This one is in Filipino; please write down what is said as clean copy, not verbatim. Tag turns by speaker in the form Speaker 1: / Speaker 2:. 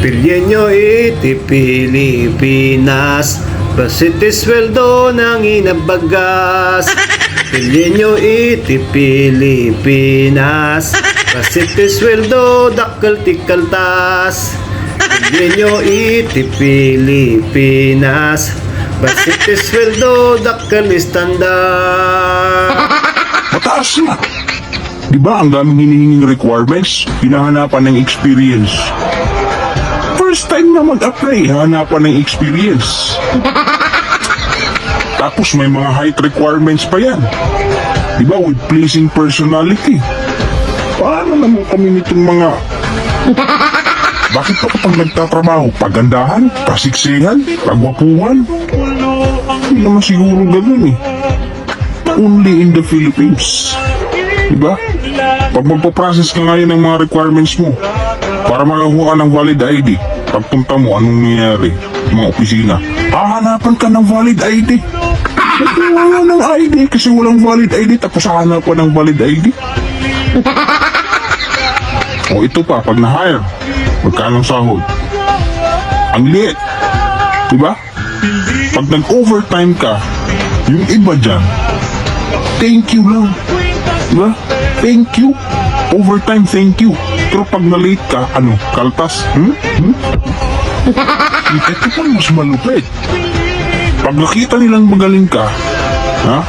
Speaker 1: Pilyen nyo iti Pilipinas, basiti sweldo ng inabagas. Pilyen nyo iti Pilipinas, basiti sweldo dakkel ti kaltas. Pilyen nyo iti Pilipinas, basiti sweldo dakkel istandar.
Speaker 2: Mataas na. Di ba ang daming hinihinging requirements? Pinahanapan ng experience. First time na mag-apply, hanapan ng experience. Tapos may mga height requirements pa yan. Di ba, with pleasing personality. Paano naman kami nitong mga... Bakit pa kapag nagtatrabaho, pagandahan, kasiksihan, pagwapuhan? Hindi naman siguro ganun eh. Only in the Philippines. Diba? Pag magpaprocess ka ngayon ng mga requirements mo para makakuha ka ng valid ID, pagpunta mo, anong nangyayari? Mga opisina, hahanapan ka ng valid ID. Wala ng ID kasi walang valid ID, tapos hahanapan ng valid ID. O ito pa, pag na-hire, magkano sahod? Ang liit. Diba? Pag nag-overtime ka, yung iba dyan, thank you lang. Diba? Thank you. Overtime, thank you. Pero pag na-late ka, ano, kaltas? Ito pa mas malupit. Pag nakita nilang magaling ka, ha?